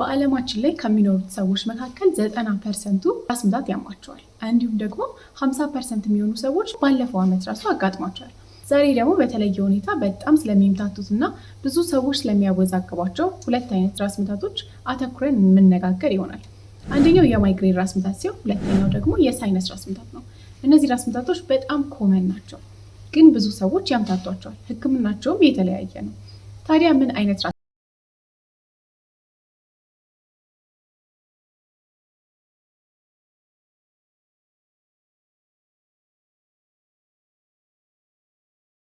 በዓለማችን ላይ ከሚኖሩት ሰዎች መካከል 90% ራስ ምታት ያማቸዋል። እንዲሁም ደግሞ 50% የሚሆኑ ሰዎች ባለፈው ዓመት ራሱ አጋጥሟቸዋል። ዛሬ ደግሞ በተለየ ሁኔታ በጣም ስለሚምታቱትና ብዙ ሰዎች ስለሚያወዛግባቸው ሁለት አይነት ራስ ምታቶች አተኩረን የምንነጋገር ይሆናል። አንደኛው የማይግሬን ራስ ምታት ሲሆን ሁለተኛው ደግሞ የሳይነስ ራስ ምታት ነው። እነዚህ ራስ ምታቶች በጣም ኮመን ናቸው፣ ግን ብዙ ሰዎች ያምታቷቸዋል። ሕክምናቸውም የተለያየ ነው። ታዲያ ምን አይነት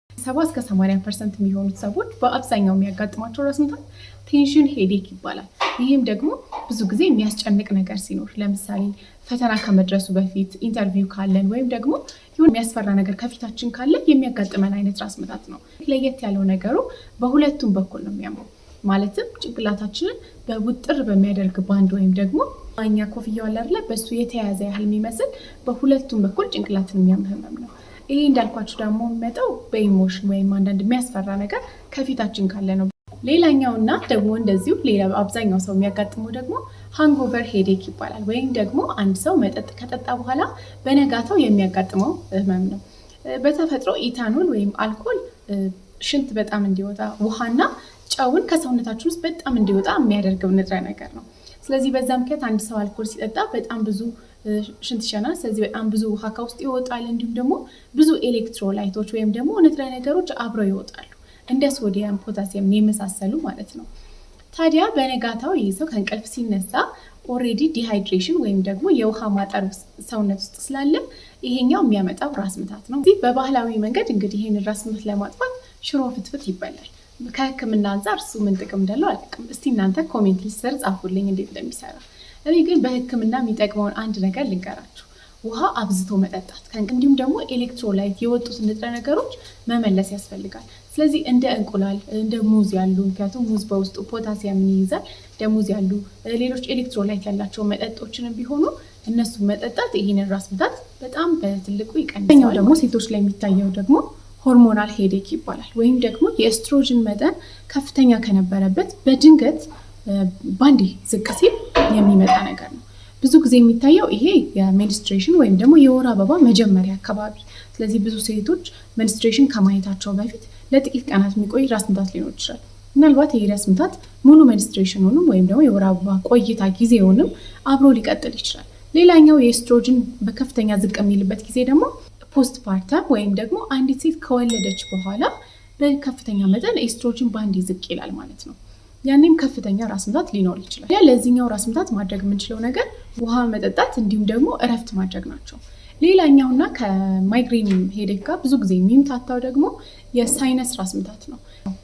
70-80% የሚሆኑት ሰዎች በአብዛኛው የሚያጋጥማቸው ራስ ምታት ቴንሽን ሄዴክ ይባላል። ይህም ደግሞ ብዙ ጊዜ የሚያስጨንቅ ነገር ሲኖር፣ ለምሳሌ ፈተና ከመድረሱ በፊት ኢንተርቪው ካለን ወይም ደግሞ የሆነ የሚያስፈራ ነገር ከፊታችን ካለ የሚያጋጥመን አይነት ራስ ምታት ነው። ለየት ያለው ነገሩ በሁለቱም በኩል ነው የሚያመው። ማለትም ጭንቅላታችንን በውጥር በሚያደርግ ባንድ ወይም ደግሞ እኛ ኮፍያው አለ አይደል፣ በሱ የተያዘ ያህል የሚመስል በሁለቱም በኩል ጭንቅላትን የሚያም ህመም ነው። ይሄ እንዳልኳችሁ ደግሞ የሚመጣው በኢሞሽን ወይም አንዳንድ የሚያስፈራ ነገር ከፊታችን ካለ ነው። ሌላኛውና ደግሞ እንደዚሁ ሌላ አብዛኛው ሰው የሚያጋጥመው ደግሞ ሃንጎቨር ሄዴክ ይባላል። ወይም ደግሞ አንድ ሰው መጠጥ ከጠጣ በኋላ በነጋታው የሚያጋጥመው ህመም ነው። በተፈጥሮ ኢታኖል ወይም አልኮል ሽንት በጣም እንዲወጣ፣ ውሃና ጨውን ከሰውነታችን ውስጥ በጣም እንዲወጣ የሚያደርገው ንጥረ ነገር ነው። ስለዚህ በዛ ምክንያት አንድ ሰው አልኮል ሲጠጣ በጣም ብዙ ሽንት ይሸናል። ስለዚህ በጣም ብዙ ውሃ ከውስጥ ይወጣል። እንዲሁም ደግሞ ብዙ ኤሌክትሮላይቶች ወይም ደግሞ ንጥረ ነገሮች አብረው ይወጣሉ፣ እንደ ሶዲየም፣ ፖታሲየም የመሳሰሉ ማለት ነው። ታዲያ በነጋታው ይህ ሰው ከእንቅልፍ ሲነሳ ኦልሬዲ ዲሃይድሬሽን ወይም ደግሞ የውሃ ማጠር ሰውነት ውስጥ ስላለ ይሄኛው የሚያመጣው ራስ ምታት ነው። በባህላዊ መንገድ እንግዲህ ይህንን ራስ ምታት ለማጥፋት ሽሮ ፍትፍት ይበላል። ከህክምና አንጻር እሱ ምን ጥቅም እንዳለው አላውቅም። እስቲ እናንተ ኮሜንት ስር ጻፉልኝ እንዴት እንደሚሰራ። እኔ ግን በህክምና የሚጠቅመውን አንድ ነገር ልንገራችሁ። ውሃ አብዝቶ መጠጣት፣ እንዲሁም ደግሞ ኤሌክትሮላይት የወጡት ንጥረ ነገሮች መመለስ ያስፈልጋል። ስለዚህ እንደ እንቁላል፣ እንደ ሙዝ ያሉ፣ ምክንያቱም ሙዝ በውስጡ ፖታሲየምን ይይዛል፣ እንደ ሙዝ ያሉ ሌሎች ኤሌክትሮላይት ያላቸው መጠጦችንም ቢሆኑ እነሱ መጠጣት ይህንን ራስ ምታት በጣም በትልቁ ይቀንሳል። ደግሞ ሴቶች ላይ የሚታየው ደግሞ ሆርሞናል ሄዴክ ይባላል። ወይም ደግሞ የኤስትሮጅን መጠን ከፍተኛ ከነበረበት በድንገት ባንዴ ዝቅ ሲል የሚመጣ ነገር ነው። ብዙ ጊዜ የሚታየው ይሄ የሜንስትሬሽን ወይም ደግሞ የወር አበባ መጀመሪያ አካባቢ። ስለዚህ ብዙ ሴቶች ሜንስትሬሽን ከማየታቸው በፊት ለጥቂት ቀናት የሚቆይ ራስ ምታት ሊኖር ይችላል። ምናልባት ይህ ራስ ምታት ሙሉ ሜንስትሬሽኑንም ወይም ደግሞ የወር አበባ ቆይታ ጊዜውንም አብሮ ሊቀጥል ይችላል። ሌላኛው የኤስትሮጅን በከፍተኛ ዝቅ የሚልበት ጊዜ ደግሞ ፖስት ፓርተም ወይም ደግሞ አንዲት ሴት ከወለደች በኋላ በከፍተኛ መጠን ኤስትሮጅን ባንዴ ዝቅ ይላል ማለት ነው። ያኔም ከፍተኛ ራስ ምታት ሊኖር ይችላል። ለዚህኛው ራስ ምታት ማድረግ የምንችለው ነገር ውሃ መጠጣት እንዲሁም ደግሞ እረፍት ማድረግ ናቸው። ሌላኛውና ከማይግሬን ሄዴክ ጋር ብዙ ጊዜ የሚምታታው ደግሞ የሳይነስ ራስ ምታት ነው።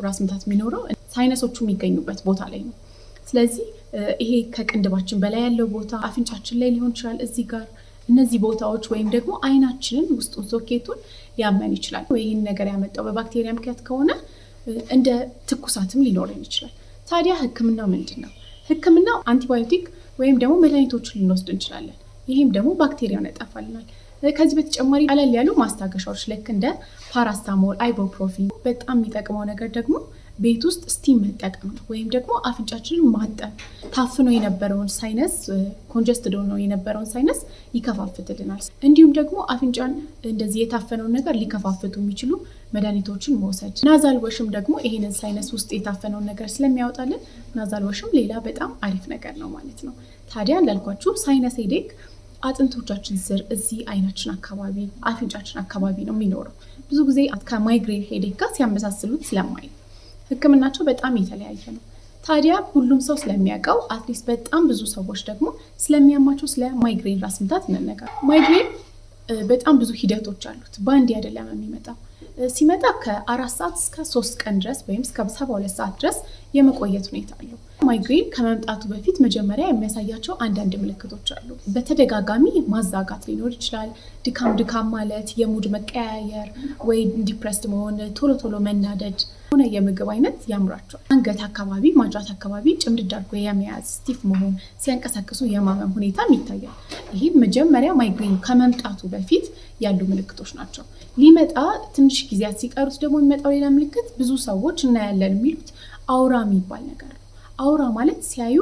ራስ ምታት የሚኖረው ሳይነሶቹ የሚገኙበት ቦታ ላይ ነው። ስለዚህ ይሄ ከቅንድባችን በላይ ያለው ቦታ አፍንጫችን ላይ ሊሆን ይችላል፣ እዚህ ጋር እነዚህ ቦታዎች ወይም ደግሞ አይናችንን ውስጡን ሶኬቱን ሊያመን ይችላል። ይህን ነገር ያመጣው በባክቴሪያ ምክንያት ከሆነ እንደ ትኩሳትም ሊኖረን ይችላል። ታዲያ ህክምናው ምንድን ነው? ህክምናው አንቲባዮቲክ ወይም ደግሞ መድኃኒቶችን ልንወስድ እንችላለን። ይህም ደግሞ ባክቴሪያውን ያጠፋልናል። ከዚህ በተጨማሪ ቀለል ያሉ ማስታገሻዎች ልክ እንደ ፓራስታሞል፣ አይቦፕሮፊን። በጣም የሚጠቅመው ነገር ደግሞ ቤት ውስጥ ስቲም መጠቀም ነው፣ ወይም ደግሞ አፍንጫችንን ማጠብ። ታፍኖ የነበረውን ሳይነስ ኮንጀስትድ ሆኖ የነበረውን ሳይነስ ይከፋፍትልናል። እንዲሁም ደግሞ አፍንጫን እንደዚህ የታፈነውን ነገር ሊከፋፍቱ የሚችሉ መድኃኒቶችን መውሰድ። ናዛል ወሽም ደግሞ ይሄንን ሳይነስ ውስጥ የታፈነውን ነገር ስለሚያወጣልን ናዛል ወሽም ሌላ በጣም አሪፍ ነገር ነው ማለት ነው። ታዲያ እንዳልኳችሁ ሳይነስ ሄዴክ አጥንቶቻችን ስር እዚህ አይናችን አካባቢ አፍንጫችን አካባቢ ነው የሚኖረው። ብዙ ጊዜ ከማይግሬን ሄዴክ ጋር ሲያመሳስሉት ስለማይ ህክምናቸው በጣም የተለያየ ነው። ታዲያ ሁሉም ሰው ስለሚያውቀው አትሊስት በጣም ብዙ ሰዎች ደግሞ ስለሚያማቸው ስለ ማይግሬን ራስ ምታት እንነጋገር። ማይግሬን በጣም ብዙ ሂደቶች አሉት። በአንድ አይደለም የሚመጣው። ሲመጣ ከ4 ሰዓት እስከ 3 ቀን ድረስ ወይም እስከ 72 ሰዓት ድረስ የመቆየት ሁኔታ አለው። ማይግሬን ከመምጣቱ በፊት መጀመሪያ የሚያሳያቸው አንዳንድ ምልክቶች አሉ። በተደጋጋሚ ማዛጋት ሊኖር ይችላል። ድካም ማለት፣ የሙድ መቀያየር ወይ ዲፕረስድ መሆን፣ ቶሎ ቶሎ መናደድ፣ ሆነ የምግብ አይነት ያምራቸዋል። አንገት አካባቢ፣ ማጅራት አካባቢ ጭምድድ አድርጎ የመያዝ ስቲፍ መሆን፣ ሲያንቀሳቅሱ የማመም ሁኔታም ይታያል። ይህ መጀመሪያ ማይግሬን ከመምጣቱ በፊት ያሉ ምልክቶች ናቸው። ሊመጣ ትንሽ ጊዜያት ሲቀሩት ደግሞ የሚመጣው ሌላ ምልክት ብዙ ሰዎች እናያለን የሚሉት አውራ የሚባል ነገር ነው። አውራ ማለት ሲያዩ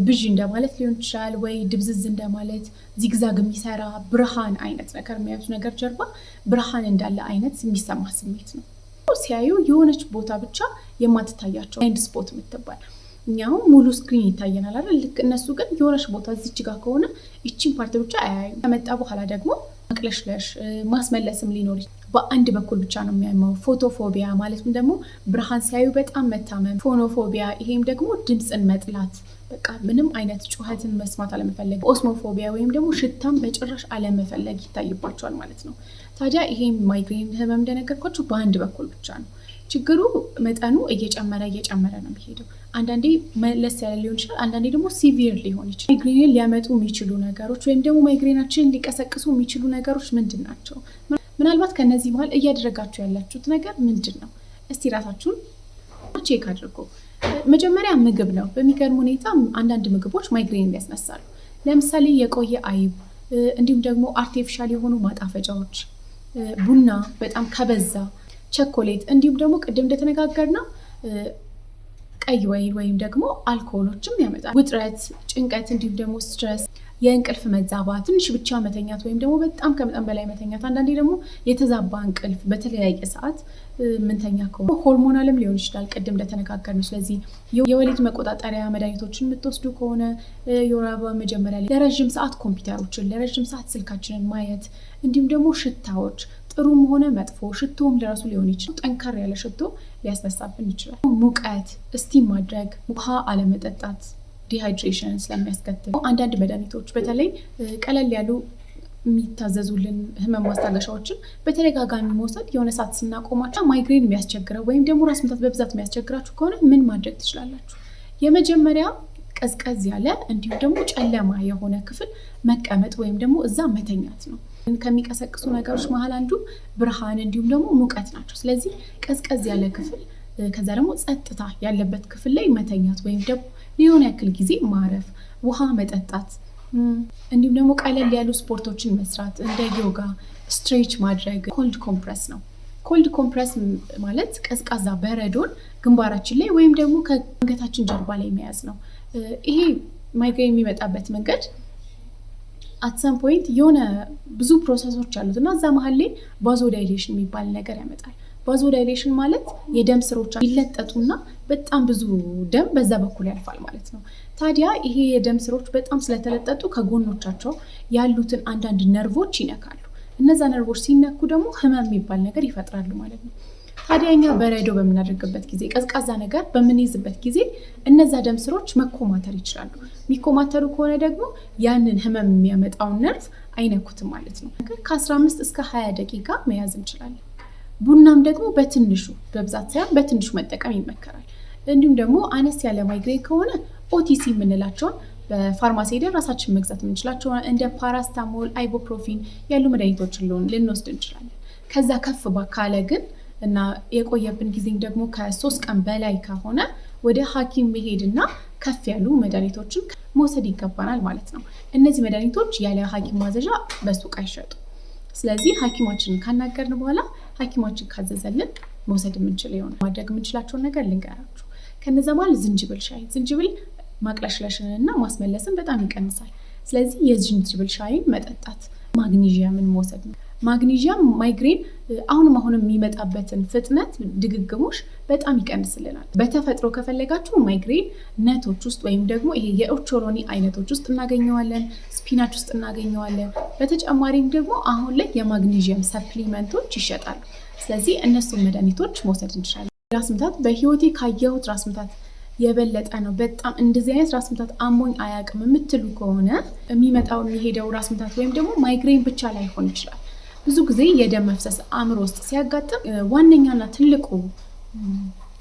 ብዥ እንደማለት ሊሆን ይችላል፣ ወይ ድብዝዝ እንደማለት ዚግዛግ የሚሰራ ብርሃን አይነት ነገር የሚያዩት ነገር ጀርባ ብርሃን እንዳለ አይነት የሚሰማ ስሜት ነው። ሲያዩ የሆነች ቦታ ብቻ የማትታያቸው ብላይንድ ስፖት የምትባል እኛው ሙሉ ስክሪን ይታየናል አይደል? ልክ እነሱ ግን የሆነች ቦታ እዚች ጋር ከሆነ ይቺን ፓርት ብቻ አያዩ። ከመጣ በኋላ ደግሞ ማቅለሽለሽ ማስመለስም ሊኖር በአንድ በኩል ብቻ ነው የሚያመው። ፎቶፎቢያ ማለትም ደግሞ ብርሃን ሲያዩ በጣም መታመም። ፎኖፎቢያ ይሄም ደግሞ ድምፅን መጥላት፣ በቃ ምንም አይነት ጩኸትን መስማት አለመፈለግ። ኦስሞፎቢያ ወይም ደግሞ ሽታም በጭራሽ አለመፈለግ ይታይባቸዋል ማለት ነው። ታዲያ ይሄም ማይግሬን ህመም እንደነገርኳችሁ በአንድ በኩል ብቻ ነው። ችግሩ መጠኑ እየጨመረ ነው የሚሄደው። አንዳንዴ መለስ ያለ ሊሆን ይችላል፣ አንዳንዴ ደግሞ ሲቪር ሊሆን ይችላል። ማይግሬንን ሊያመጡ የሚችሉ ነገሮች ወይም ደግሞ ማይግሬናችንን ሊቀሰቅሱ የሚችሉ ነገሮች ምንድን ናቸው? ምናልባት ከነዚህ መሀል እያደረጋችሁ ያላችሁት ነገር ምንድን ነው? እስቲ ራሳችሁን ቼክ አድርጎ። መጀመሪያ ምግብ ነው። በሚገርም ሁኔታ አንዳንድ ምግቦች ማይግሬን ያስነሳሉ። ለምሳሌ የቆየ አይብ፣ እንዲሁም ደግሞ አርቲፊሻል የሆኑ ማጣፈጫዎች፣ ቡና በጣም ከበዛ፣ ቸኮሌት፣ እንዲሁም ደግሞ ቅድም እንደተነጋገርነው ቀይ ወይን ወይም ደግሞ አልኮሎችም ያመጣል። ውጥረት፣ ጭንቀት፣ እንዲሁም ደግሞ ስትረስ፣ የእንቅልፍ መዛባት፣ ትንሽ ብቻ መተኛት ወይም ደግሞ በጣም ከመጠን በላይ መተኛት፣ አንዳንዴ ደግሞ የተዛባ እንቅልፍ በተለያየ ሰዓት ምንተኛ ከሆነ ሆርሞናልም ሊሆን ይችላል ቅድም እንደተነጋገርነው። ስለዚህ የወሊድ መቆጣጠሪያ መድኃኒቶችን የምትወስዱ ከሆነ የወር አበባ መጀመሪያ ላይ ለረዥም ሰዓት ኮምፒውተሮችን፣ ለረዥም ሰዓት ስልካችንን ማየት፣ እንዲሁም ደግሞ ሽታዎች ጥሩም ሆነ መጥፎ ሽቶም ለራሱ ሊሆን ይችላል። ጠንካራ ያለ ሽቶ ሊያስነሳብን ይችላል። ሙቀት፣ እስቲም ማድረግ፣ ውሃ አለመጠጣት ዲሃይድሬሽን ስለሚያስከትል አንዳንድ መድኃኒቶች በተለይ ቀለል ያሉ የሚታዘዙልን ህመም ማስታገሻዎችን በተደጋጋሚ መውሰድ የሆነ ሰዓት ስናቆማቸው ማይግሬን የሚያስቸግረው ወይም ደግሞ ራስ ምታት በብዛት የሚያስቸግራችሁ ከሆነ ምን ማድረግ ትችላላችሁ? የመጀመሪያ ቀዝቀዝ ያለ እንዲሁም ደግሞ ጨለማ የሆነ ክፍል መቀመጥ ወይም ደግሞ እዛ መተኛት ነው። ከሚቀሰቅሱ ነገሮች መሀል አንዱ ብርሃን እንዲሁም ደግሞ ሙቀት ናቸው። ስለዚህ ቀዝቀዝ ያለ ክፍል፣ ከዛ ደግሞ ጸጥታ ያለበት ክፍል ላይ መተኛት ወይም ደግሞ ሊሆን ያክል ጊዜ ማረፍ፣ ውሃ መጠጣት፣ እንዲሁም ደግሞ ቀለል ያሉ ስፖርቶችን መስራት እንደ ዮጋ፣ ስትሬች ማድረግ። ኮልድ ኮምፕረስ ነው። ኮልድ ኮምፕረስ ማለት ቀዝቃዛ በረዶን ግንባራችን ላይ ወይም ደግሞ ከአንገታችን ጀርባ ላይ መያዝ ነው። ይሄ ማይግሬን የሚመጣበት መንገድ አትሰም ፖይንት የሆነ ብዙ ፕሮሰሶች አሉት እና እዛ መሀል ላይ ቫዞዳይሌሽን የሚባል ነገር ያመጣል። ቫዞዳይሌሽን ማለት የደም ስሮች ይለጠጡና በጣም ብዙ ደም በዛ በኩል ያልፋል ማለት ነው። ታዲያ ይሄ የደም ስሮች በጣም ስለተለጠጡ ከጎኖቻቸው ያሉትን አንዳንድ ነርቮች ይነካሉ። እነዛ ነርቮች ሲነኩ ደግሞ ህመም የሚባል ነገር ይፈጥራሉ ማለት ነው። ታዲያ እኛ በረዶ በምናደርግበት ጊዜ፣ ቀዝቃዛ ነገር በምንይዝበት ጊዜ እነዛ ደም ስሮች መኮማተር ይችላሉ። የሚኮማተሩ ከሆነ ደግሞ ያንን ህመም የሚያመጣውን ነርቭ አይነኩትም ማለት ነው። ከ15 እስከ 20 ደቂቃ መያዝ እንችላለን። ቡናም ደግሞ በትንሹ በብዛት ሳይሆን በትንሹ መጠቀም ይመከራል። እንዲሁም ደግሞ አነስ ያለ ማይግሬን ከሆነ ኦቲሲ የምንላቸውን በፋርማሲ ሄደን ራሳችን መግዛት የምንችላቸው እንደ ፓራስታሞል፣ አይቦፕሮፊን ያሉ መድኃኒቶችን ልንወስድ እንችላለን። ከዛ ከፍ ካለ ግን እና የቆየብን ጊዜም ደግሞ ከ3 ቀን በላይ ከሆነ ወደ ሐኪም መሄድና ከፍ ያሉ መድኃኒቶችን መውሰድ ይገባናል ማለት ነው። እነዚህ መድኃኒቶች ያለ ሐኪም ማዘዣ በሱቅ አይሸጡ። ስለዚህ ሐኪማችንን ካናገርን በኋላ ሐኪማችን ካዘዘልን መውሰድ የምንችል ይሆናል። ማድረግ የምንችላቸውን ነገር ልንገራችሁ። ከነዛ መሀል ዝንጅብል ሻይ፣ ዝንጅብል ማቅለሽለሽንና ማስመለስን በጣም ይቀንሳል። ስለዚህ የዝንጅብል ሻይን መጠጣት፣ ማግኒዥየምን መውሰድ ነው። ማግኒዥየም ማይግሬን አሁንም የሚመጣበትን ፍጥነት ድግግሞሽ በጣም ይቀንስልናል። በተፈጥሮ ከፈለጋችሁ ማይግሬን ነቶች ውስጥ ወይም ደግሞ ይሄ የኦቾሎኒ አይነቶች ውስጥ እናገኘዋለን፣ ስፒናች ውስጥ እናገኘዋለን። በተጨማሪም ደግሞ አሁን ላይ የማግኒዥየም ሰፕሊመንቶች ይሸጣሉ። ስለዚህ እነሱን መድኃኒቶች መውሰድ እንችላለን። ራስ ምታት በህይወቴ ካየሁት ራስ ምታት የበለጠ ነው፣ በጣም እንደዚህ አይነት ራስ ምታት አሞኝ አያውቅም የምትሉ ከሆነ የሚመጣው የሚሄደው ራስ ምታት ወይም ደግሞ ማይግሬን ብቻ ላይሆን ይችላል። ብዙ ጊዜ የደም መፍሰስ አእምሮ ውስጥ ሲያጋጥም ዋነኛና ትልቁ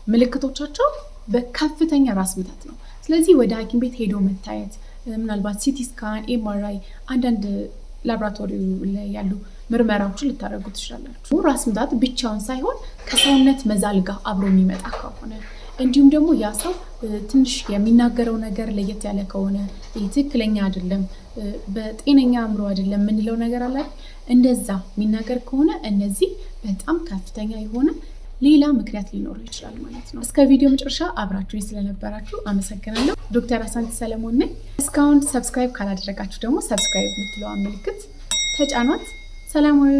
ምልክቶቻቸው በከፍተኛ ራስ ምታት ነው። ስለዚህ ወደ ሐኪም ቤት ሄዶ መታየት፣ ምናልባት ሲቲ ስካን፣ ኤምአርአይ፣ አንዳንድ ላቦራቶሪ ላይ ያሉ ምርመራዎችን ልታደርጉ ትችላላችሁ። ራስ ምታት ብቻውን ሳይሆን ከሰውነት መዛል ጋር አብሮ የሚመጣ ከሆነ እንዲሁም ደግሞ ያ ሰው ትንሽ የሚናገረው ነገር ለየት ያለ ከሆነ ትክክለኛ አይደለም፣ በጤነኛ አእምሮ አይደለም የምንለው ነገር አለ። እንደዛ የሚናገር ከሆነ እነዚህ በጣም ከፍተኛ የሆነ ሌላ ምክንያት ሊኖረው ይችላል ማለት ነው። እስከ ቪዲዮ መጨረሻ አብራችሁኝ ስለነበራችሁ አመሰግናለሁ። ዶክተር አሳንቲ ሰለሞን ነኝ። እስካሁን ሰብስክራይብ ካላደረጋችሁ ደግሞ ሰብስክራይብ የምትለዋን ምልክት ተጫኗት። ሰላማዊ